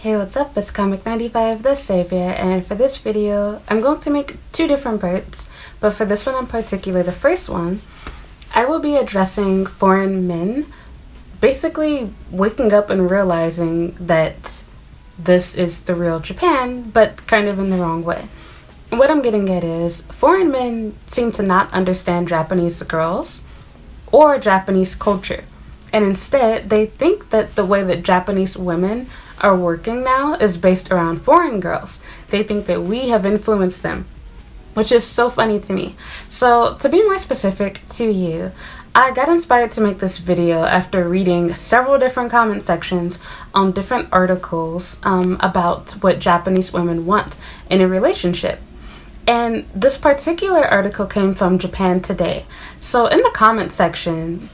Hey, what's up? It's Comic95 the Savior, and for this video, I'm going to make two different parts, but for this one in particular, the first one, I will be addressing foreign men basically waking up and realizing that this is the real Japan, but kind of in the wrong way. What I'm getting at is, foreign men seem to not understand Japanese girls or Japanese culture, and instead, they think that the way that Japanese women are working now is based around foreign girls. They think that we have influenced them, which is so funny to me. So to be more specific to you, I got inspired to make this video after reading several different comment sections on different articles about what Japanese women want in a relationship. And this particular article came from Japan Today. So in the comment section,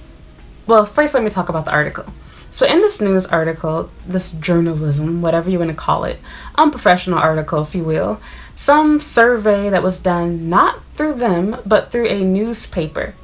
well, first let me talk about the article. So in this news article, this journalism, whatever you want to call it, unprofessional article, if you will, some survey that was done not through them, but through a newspaper.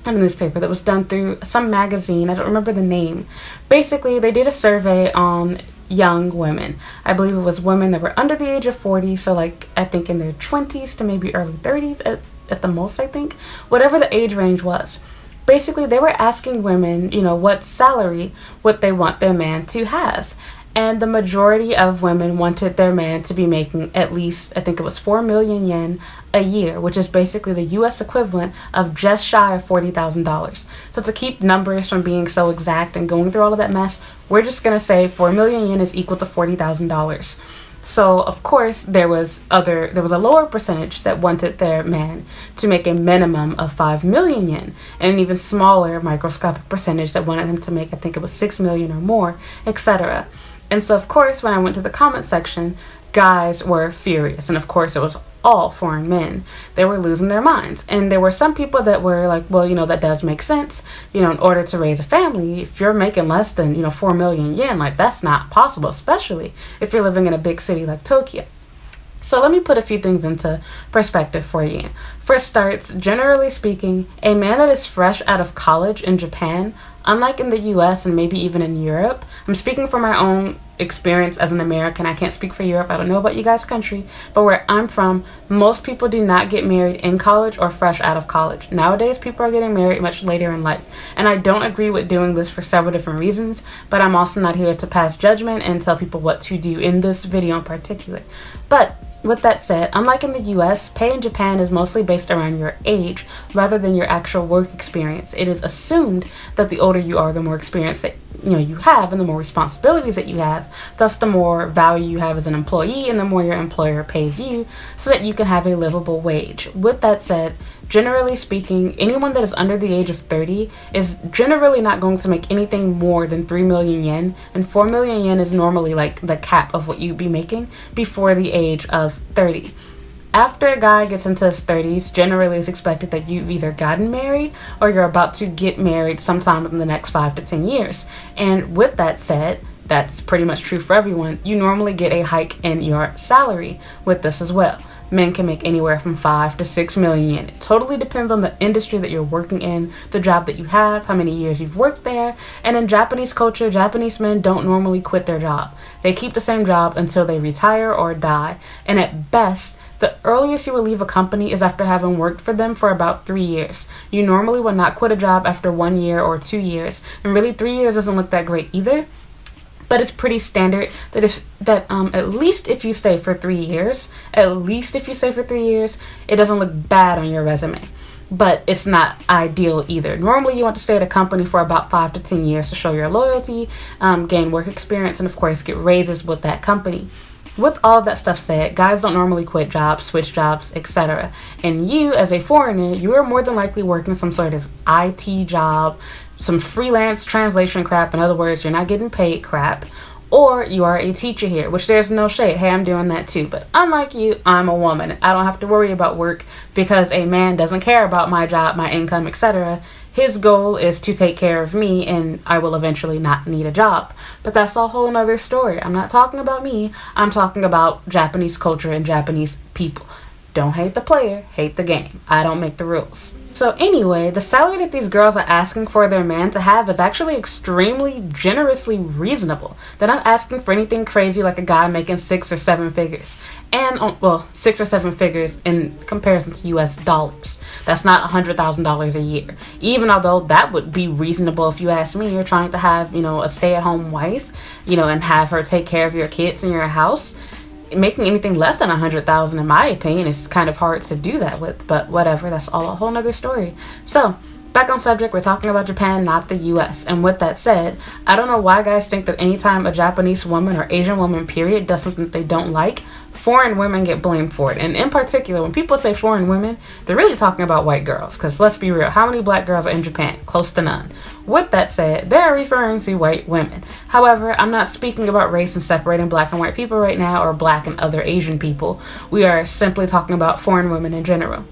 Not a newspaper, that was done through some magazine, I don't remember the name. Basically, they did a survey on young women. I believe it was women that were under the age of 40, so like, I think in their 20s to maybe early 30s at the most, I think. Whatever the age range was. Basically, they were asking women, what salary would they want their man to have. And the majority of women wanted their man to be making at least, I think it was 4 million yen a year, which is basically the US equivalent of just shy of $40,000. So to keep numbers from being so exact and going through all of that mess, we're just going to say 4 million yen is equal to $40,000. So, of course, there was a lower percentage that wanted their man to make a minimum of 5 million yen, and an even smaller microscopic percentage that wanted him to make, I think it was 6 million or more, etc. And so, of course, when I went to the comment section, guys were furious, and of course it was all foreign men. They were losing their minds, and there were some people that were like, well, that does make sense. In order to raise a family, if you're making less than 4 million yen, like, that's not possible, especially if you're living in a big city like Tokyo. So let me put a few things into perspective for you. For starts, generally speaking, a man that is fresh out of college in Japan, unlike in the US and maybe even in Europe, I'm speaking from my own experience as an American. I can't speak for Europe. I don't know about you guys' country, but where I'm from, most people do not get married in college or fresh out of college. Nowadays, people are getting married much later in life, and I don't agree with doing this for several different reasons, but I'm also not here to pass judgment and tell people what to do in this video in particular. But with that said, unlike in the US, pay in Japan is mostly based around your age rather than your actual work experience. It is assumed that the older you are, the more experience that you have and the more responsibilities that you have, thus the more value you have as an employee and the more your employer pays you so that you can have a livable wage. With that said, generally speaking, anyone that is under the age of 30 is generally not going to make anything more than 3 million yen, and 4 million yen is normally like the cap of what you'd be making before the age of 30. After a guy gets into his 30s, generally it's expected that you've either gotten married or you're about to get married sometime in the next 5 to 10 years. And with that said, that's pretty much true for everyone. You normally get a hike in your salary with this as well. Men can make anywhere from 5 to 6 million yen. It totally depends on the industry that you're working in, the job that you have, how many years you've worked there. And in Japanese culture, Japanese men don't normally quit their job. They keep the same job until they retire or die. And at best, the earliest you will leave a company is after having worked for them for about 3 years. You normally will not quit a job after 1 year or 2 years. And really 3 years doesn't look that great either. But it's pretty standard that at least if you stay for 3 years, it doesn't look bad on your resume. But it's not ideal either. Normally you want to stay at a company for about 5 to 10 years to show your loyalty, gain work experience, and of course get raises with that company. With all of that stuff said, guys don't normally quit jobs, switch jobs, etc. And you, as a foreigner, you are more than likely working some sort of IT job, some freelance translation crap. In other words, you're not getting paid crap. Or you are a teacher here, which there's no shade. Hey, I'm doing that too. But unlike you, I'm a woman. I don't have to worry about work because a man doesn't care about my job, my income, etc. His goal is to take care of me, and I will eventually not need a job. But that's a whole nother story. I'm not talking about me. I'm talking about Japanese culture and Japanese people. Don't hate the player, hate the game. I don't make the rules. So anyway, the salary that these girls are asking for their man to have is actually extremely generously reasonable. They're not asking for anything crazy like a guy making 6 or 7 figures. And, well, 6 or 7 figures in comparison to US dollars. That's not $100,000 a year. Even although that would be reasonable if you ask me. You're trying to have, a stay-at-home wife, and have her take care of your kids in your house. Making anything less than $100,000, in my opinion, is kind of hard to do that with, but whatever, that's all a whole nother story. So, back on subject, we're talking about Japan, not the US. And with that said, I don't know why guys think that anytime a Japanese woman or Asian woman, period, does something that they don't like, foreign women get blamed for it. And in particular, when people say foreign women, they're really talking about white girls. Because let's be real, how many black girls are in Japan? Close to none. With that said, they're referring to white women. However, I'm not speaking about race and separating black and white people right now, or black and other Asian people. We are simply talking about foreign women in general.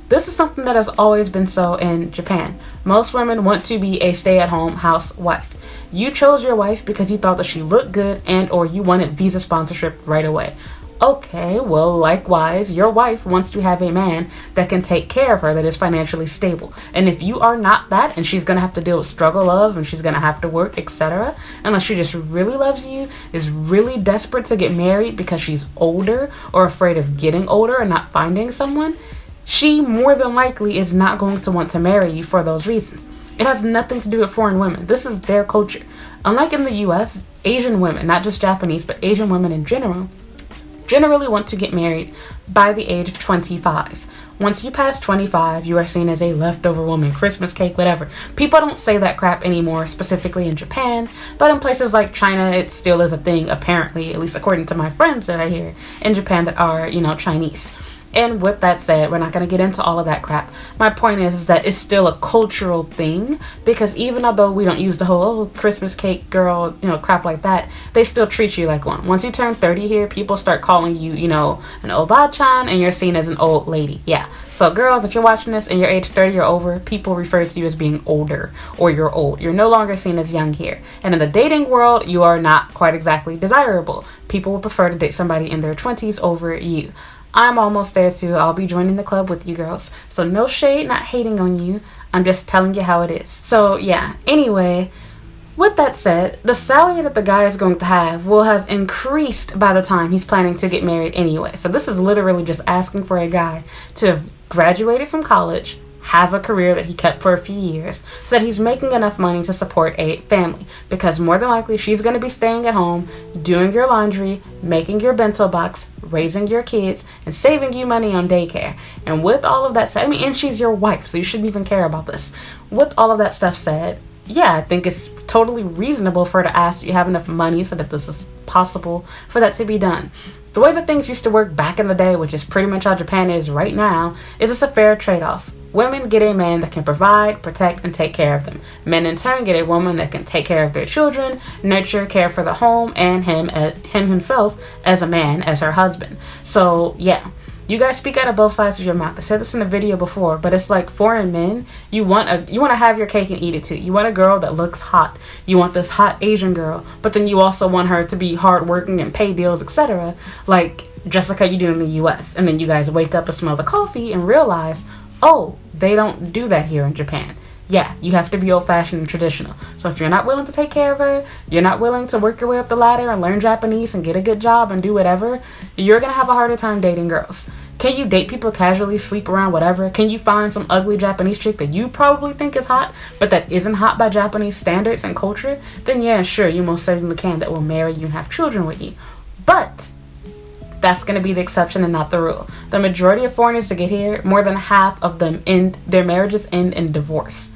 This is something that has always been so in Japan. Most women want to be a stay-at-home housewife. You chose your wife because you thought that she looked good and or you wanted visa sponsorship right away. Okay, well, likewise, your wife wants to have a man that can take care of her, that is financially stable. And if you are not that, and she's going to have to deal with struggle of, and she's going to have to work, etc., unless she just really loves you, is really desperate to get married because she's older or afraid of getting older and not finding someone, she more than likely is not going to want to marry you for those reasons. It has nothing to do with foreign women. This is their culture. Unlike in the US, Asian women, not just Japanese, but Asian women in general, generally want to get married by the age of 25. Once you pass 25, you are seen as a leftover woman, Christmas cake, whatever. People don't say that crap anymore, specifically in Japan, but in places like China, it still is a thing, apparently, at least according to my friends that I hear in Japan that are, Chinese. And with that said, we're not going to get into all of that crap. My point is that it's still a cultural thing, because even although we don't use the whole Christmas cake girl, crap like that, they still treat you like one. Once you turn 30 here, people start calling you, an oba-chan, and you're seen as an old lady. Yeah. So girls, if you're watching this and you're age 30 or over, people refer to you as being older, or you're old. You're no longer seen as young here. And in the dating world, you are not quite exactly desirable. People would prefer to date somebody in their 20s over you. I'm almost there too. I'll be joining the club with you girls. So no shade, not hating on you. I'm just telling you how it is. So yeah, anyway, with that said, the salary that the guy is going to have will have increased by the time he's planning to get married anyway. So this is literally just asking for a guy to have graduated from college, have a career that he kept for a few years, so that he's making enough money to support a family. Because more than likely, she's going to be staying at home, doing your laundry, making your bento box, raising your kids, and saving you money on daycare. And with all of that said, and she's your wife, so you shouldn't even care about this. With all of that stuff said, yeah, I think it's totally reasonable for her to ask, do you have enough money so that this is possible for that to be done? The way that things used to work back in the day, which is pretty much how Japan is right now, is it's a fair trade-off. Women get a man that can provide, protect, and take care of them. Men in turn get a woman that can take care of their children, nurture, care for the home, and him himself as a man, as her husband. So yeah, you guys speak out of both sides of your mouth. I said this in a video before, but it's like foreign men, you want to have your cake and eat it too. You want a girl that looks hot. You want this hot Asian girl, but then you also want her to be hardworking and pay bills, etc. Like just like how you do in the US. And then you guys wake up and smell the coffee and realize, oh, they don't do that here in Japan. Yeah, you have to be old-fashioned and traditional. So if you're not willing to take care of her, you're not willing to work your way up the ladder and learn Japanese and get a good job and do whatever, you're going to have a harder time dating girls. Can you date people casually, sleep around, whatever? Can you find some ugly Japanese chick that you probably think is hot, but that isn't hot by Japanese standards and culture? Then yeah, sure, you most certainly can, that will marry you and have children with you. But that's going to be the exception and not the rule. The majority of foreigners to get here, more than half of them their marriages end in divorce.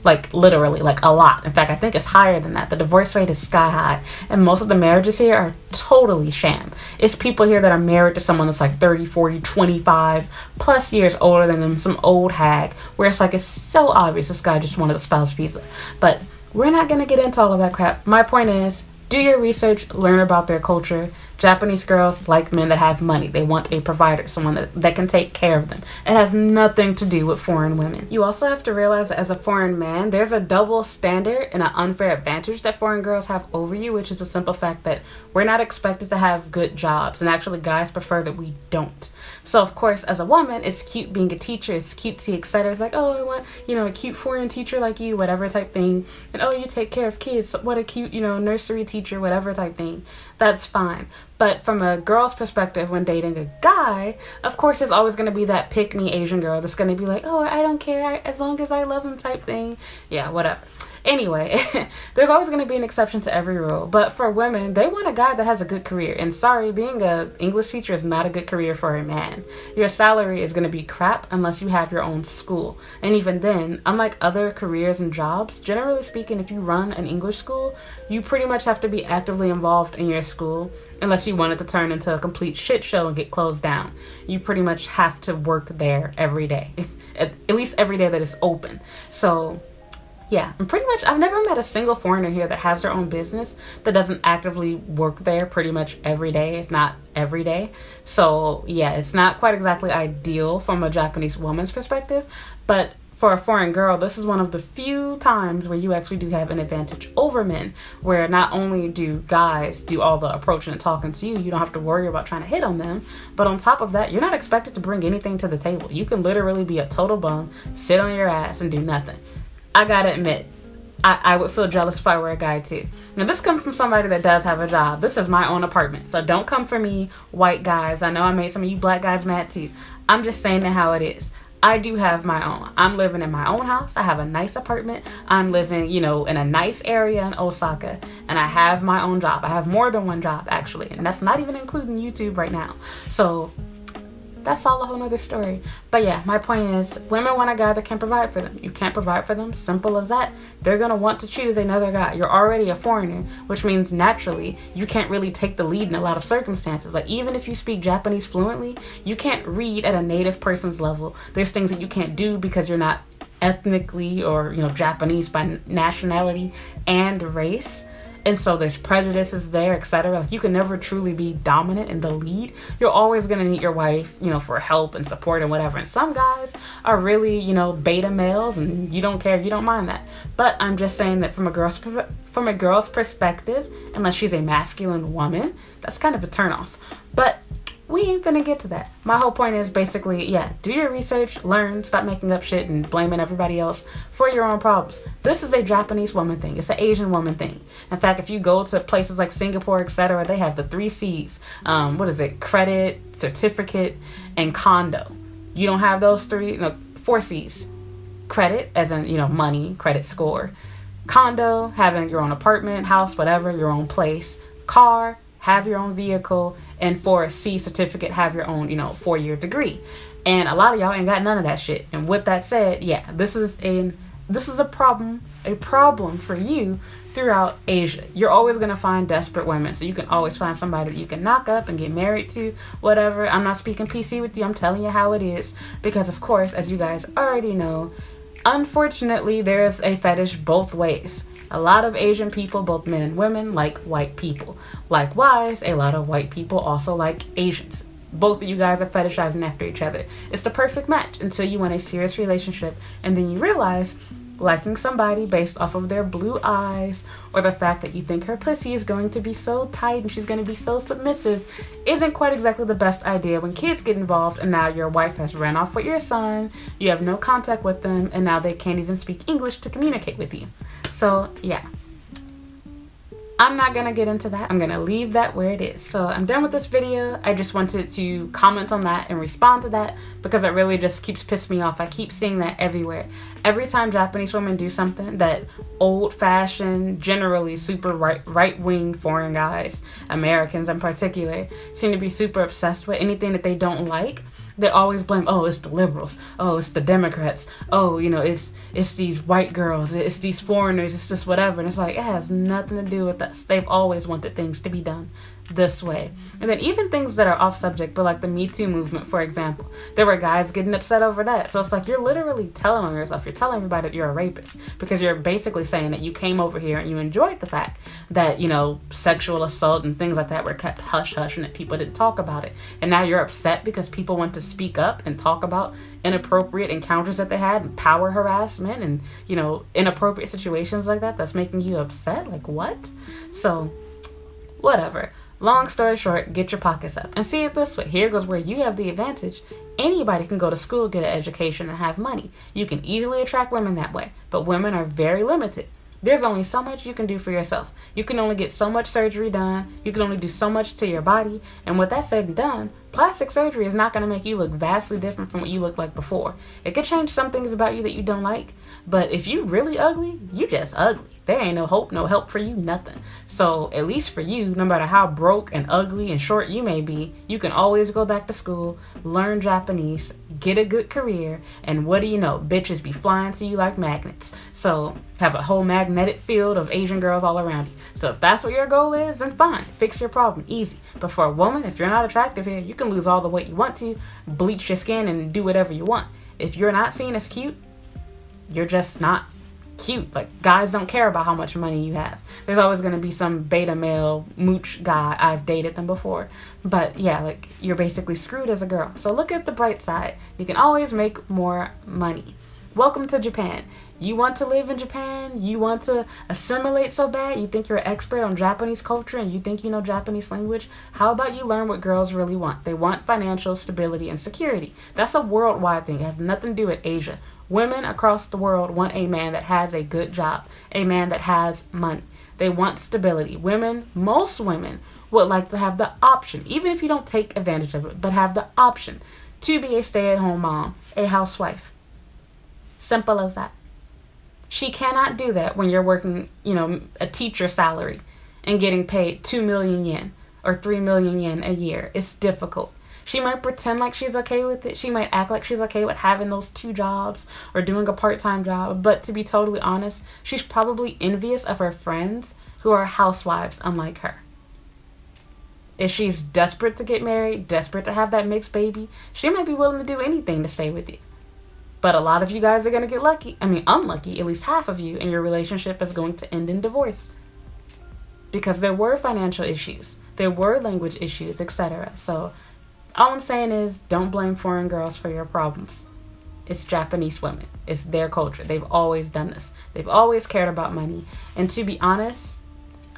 Like literally, like a lot. In fact, I think it's higher than that. The divorce rate is sky high. And most of the marriages here are totally sham. It's people here that are married to someone that's like 30, 40, 25 plus years older than them, some old hag, where it's like, it's so obvious this guy just wanted a spouse visa. But we're not going to get into all of that crap. My point is, do your research, learn about their culture, Japanese girls like men that have money. They want a provider, someone that can take care of them. It has nothing to do with foreign women. You also have to realize that as a foreign man, there's a double standard and an unfair advantage that foreign girls have over you, which is the simple fact that we're not expected to have good jobs, and actually guys prefer that we don't. So of course, as a woman, it's cute being a teacher, it's cutesy, etc. It's like, oh, I want, a cute foreign teacher like you, whatever type thing. And oh, you take care of kids, what a cute, nursery teacher, whatever type thing. That's fine. But from a girl's perspective, when dating a guy, of course, there's always going to be that pick-me Asian girl that's going to be like, oh, I don't care, as long as I love him type thing. Yeah, whatever. Anyway, there's always going to be an exception to every rule. But for women, they want a guy that has a good career. And sorry, being an English teacher is not a good career for a man. Your salary is going to be crap unless you have your own school. And even then, unlike other careers and jobs, generally speaking, if you run an English school, you pretty much have to be actively involved in your school unless you want it to turn into a complete shit show and get closed down. You pretty much have to work there every day, at least every day that it's open. So yeah, and pretty much I've never met a single foreigner here that has their own business that doesn't actively work there pretty much every day, if not every day. So yeah, it's not quite exactly ideal from a Japanese woman's perspective, but for a foreign girl, this is one of the few times where you actually do have an advantage over men, where not only do guys do all the approaching and talking to you, you don't have to worry about trying to hit on them, but on top of that, you're not expected to bring anything to the table. You can literally be a total bum, sit on your ass, and do nothing. I gotta admit, I would feel jealous if I were a guy too. Now this comes from somebody that does have a job. This is my own apartment, so don't come for me, white guys. I know I made some of you black guys mad too. I'm just saying it how it is. I do have my own. I'm living in my own house. I have a nice apartment. I'm living, in a nice area in Osaka, and I have my own job. I have more than one job actually, and that's not even including YouTube right now. So that's all a whole nother story. But yeah, my point is, women want a guy that can provide for them. You can't provide for them, simple as that. They're gonna want to choose another guy. You're already a foreigner, which means naturally you can't really take the lead in a lot of circumstances. Like even if you speak Japanese fluently, you can't read at a native person's level. There's things that you can't do because you're not ethnically or Japanese by nationality and race. And so there's prejudices there, etc. Like you can never truly be dominant in the lead. You're always going to need your wife, for help and support and whatever. And some guys are really, beta males, and you don't care, you don't mind that. But I'm just saying that from a girl's perspective, unless she's a masculine woman, that's kind of a turnoff. But we ain't gonna get to that. My whole point is basically, yeah, do your research, learn, stop making up shit and blaming everybody else for your own problems. This is a Japanese woman thing. It's an Asian woman thing. In fact, if you go to places like Singapore, etc., they have the 3 C's. Credit, certificate, and condo. You don't have those 4 C's. Credit, as in, money, credit score. Condo, having your own apartment, house, whatever, your own place. Car, have your own vehicle. And for a C certificate, have your own, 4-year degree. And a lot of y'all ain't got none of that shit. And with that said, yeah, this is a problem for you throughout Asia. You're always going to find desperate women. So you can always find somebody that you can knock up and get married to, whatever. I'm not speaking PC with you. I'm telling you how it is. Because, of course, as you guys already know, unfortunately, there is a fetish both ways. A lot of Asian people, both men and women, like white people. Likewise, a lot of white people also like Asians. Both of you guys are fetishizing after each other. It's the perfect match until you want a serious relationship, and then you realize liking somebody based off of their blue eyes or the fact that you think her pussy is going to be so tight and she's going to be so submissive isn't quite exactly the best idea when kids get involved, and now your wife has ran off with your son, you have no contact with them, and now they can't even speak English to communicate with you. So yeah, I'm not gonna get into that. I'm gonna leave that where it is. So I'm done with this video. I just wanted to comment on that and respond to that because it really just keeps pissing me off. I keep seeing that everywhere. Every time Japanese women do something that old-fashioned, generally super right-wing foreign guys, Americans in particular, seem to be super obsessed with, anything that they don't like, they always blame, oh, it's the liberals, oh, it's the Democrats, oh, it's these white girls, it's these foreigners, it's just whatever. And it's like, it has nothing to do with us. They've always wanted things to be done this way. And then even things that are off subject, but like the meetoo movement, for example, there were guys getting upset over that. So it's like, you're literally telling on yourself, you're telling everybody that you're a rapist, because you're basically saying that you came over here and you enjoyed the fact that, you know, sexual assault and things like that were kept hush hush and that people didn't talk about it. And now you're upset because people want to speak up and talk about inappropriate encounters that they had, and power harassment and, you know, inappropriate situations like that. That's making you upset. Like, what? So whatever. Long story short, get your pockets up and see it this way. Here goes where you have the advantage. Anybody can go to school, get an education, and have money. You can easily attract women that way, but women are very limited. There's only so much you can do for yourself. You can only get so much surgery done. You can only do so much to your body. And with that said and done, plastic surgery is not going to make you look vastly different from what you looked like before. It could change some things about you that you don't like, but if you really ugly, you just ugly. There ain't no hope, no help for you, nothing. So at least for you, no matter how broke and ugly and short you may be, you can always go back to school, learn Japanese, get a good career, and what do you know? Bitches be flying to you like magnets. So have a whole magnetic field of Asian girls all around you. So if that's what your goal is, then fine. Fix your problem. Easy. But for a woman, if you're not attractive here, you can lose all the weight you want to, bleach your skin, and do whatever you want. If you're not seen as cute, you're just not cute. Like, guys don't care about how much money you have. There's always going to be some beta male mooch guy. I've dated them before. But yeah, like, you're basically screwed as a girl. So look at the bright side. You can always make more money. Welcome to Japan. You want to live in Japan? You want to assimilate so bad? You think you're an expert on Japanese culture and you think you know Japanese language? How about you learn what girls really want? They want financial stability and security. That's a worldwide thing. It has nothing to do with Asia. Women across the world want a man that has a good job, a man that has money. They want stability. Women, most women, would like to have the option, even if you don't take advantage of it, but have the option to be a stay-at-home mom, a housewife. Simple as that. She cannot do that when you're working, you know, a teacher salary and getting paid 2 million yen or 3 million yen a year. It's difficult. She might pretend like she's okay with it. She might act like she's okay with having those 2 jobs or doing a part-time job. But to be totally honest, she's probably envious of her friends who are housewives unlike her. If she's desperate to get married, desperate to have that mixed baby, she might be willing to do anything to stay with you. But a lot of you guys are going to get unlucky, at least half of you, and your relationship is going to end in divorce. Because there were financial issues, there were language issues, etc. So all I'm saying is, don't blame foreign girls for your problems. It's Japanese women. It's their culture. They've always done this. They've always cared about money. And to be honest,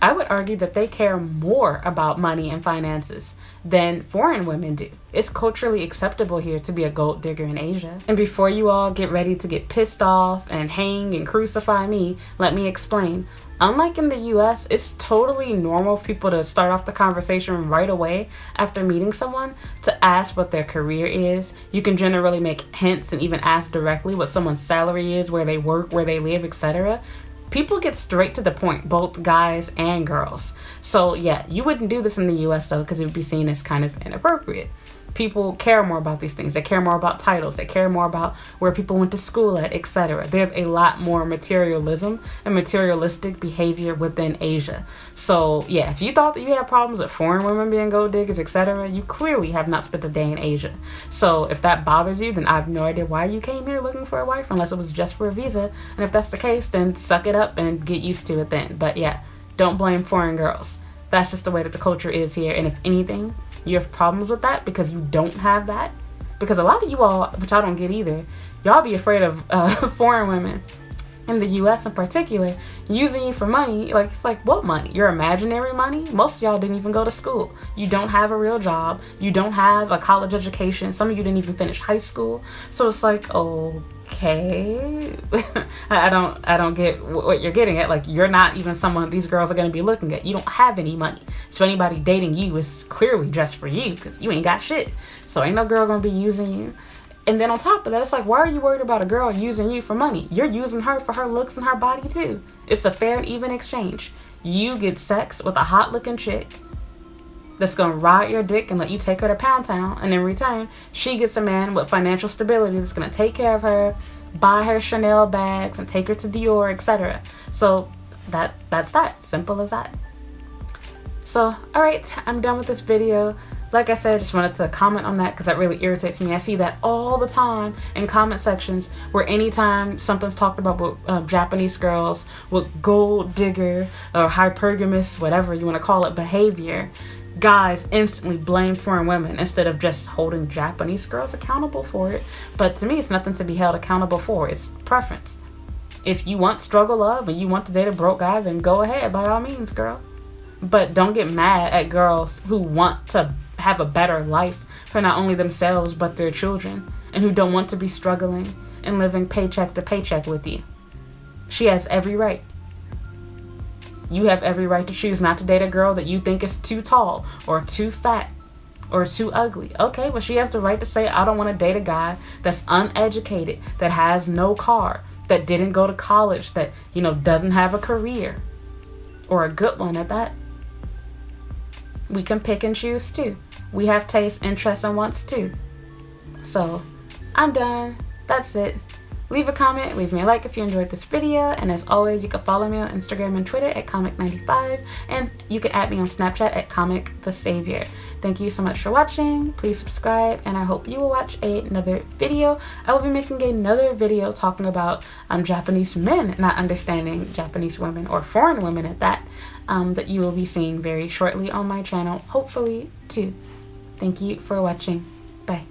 I would argue that they care more about money and finances than foreign women do. It's culturally acceptable here to be a gold digger in Asia. And before you all get ready to get pissed off and hang and crucify me, let me explain. Unlike in the US, it's totally normal for people to start off the conversation right away after meeting someone to ask what their career is. You can generally make hints and even ask directly what someone's salary is, where they work, where they live, etc. People get straight to the point, both guys and girls. So yeah, you wouldn't do this in the US though, because it would be seen as kind of inappropriate. People care more about these things. They care more about titles. They care more about where people went to school at, etc. There's a lot more materialism and materialistic behavior within Asia. So yeah, if you thought that you had problems with foreign women being gold diggers, etc., you clearly have not spent a day in Asia. So if that bothers you, then I have no idea why you came here looking for a wife, unless it was just for a visa. And if that's the case, then suck it up and get used to it then. But yeah, don't blame foreign girls. That's just the way that the culture is here. And if anything, you have problems with that because you don't have that. Because a lot of you all, which I don't get either, y'all be afraid of foreign women in the US in particular using you for money. Like, it's like, what money? Your imaginary money? Most of y'all didn't even go to school. You don't have a real job. You don't have a college education. Some of you didn't even finish high school. So it's like, okay. I don't get what you're getting at. Like, you're not even someone these girls are going to be looking at. You don't have any money. So anybody dating you is clearly just for you because you ain't got shit. So ain't no girl going to be using you. And then on top of that, it's like, why are you worried about a girl using you for money? You're using her for her looks and her body too. It's a fair and even exchange. You get sex with a hot looking chick that's going to ride your dick and let you take her to Pound Town. And in return, she gets a man with financial stability that's going to take care of her, buy her Chanel bags, and take her to Dior, etc. So that's that. Simple as that. So, alright, I'm done with this video. Like I said, I just wanted to comment on that because that really irritates me. I see that all the time in comment sections where anytime something's talked about with Japanese girls with gold digger or hypergamous, whatever you want to call it, behavior, guys instantly blame foreign women instead of just holding Japanese girls accountable for it. But to me, it's nothing to be held accountable for. It's preference. If you want struggle love and you want to date a broke guy, then go ahead, by all means, girl. But don't get mad at girls who want to have a better life for not only themselves but their children, and who don't want to be struggling and living paycheck to paycheck with you. She has every right. You have every right to choose not to date a girl that you think is too tall or too fat or too ugly. Okay, well, she has the right to say, I don't want to date a guy that's uneducated, that has no car, that didn't go to college, that, doesn't have a career, or a good one at that. We can pick and choose too. We have tastes, interests, and wants too. So, I'm done. That's it. Leave a comment, leave me a like if you enjoyed this video, and as always, you can follow me on Instagram and Twitter at comic95, and you can add me on Snapchat at comicthesavior. Thank you so much for watching. Please subscribe, and I hope you will watch another video. I will be making another video talking about Japanese men not understanding Japanese women, or foreign women at that, that you will be seeing very shortly on my channel, hopefully too. Thank you for watching. Bye.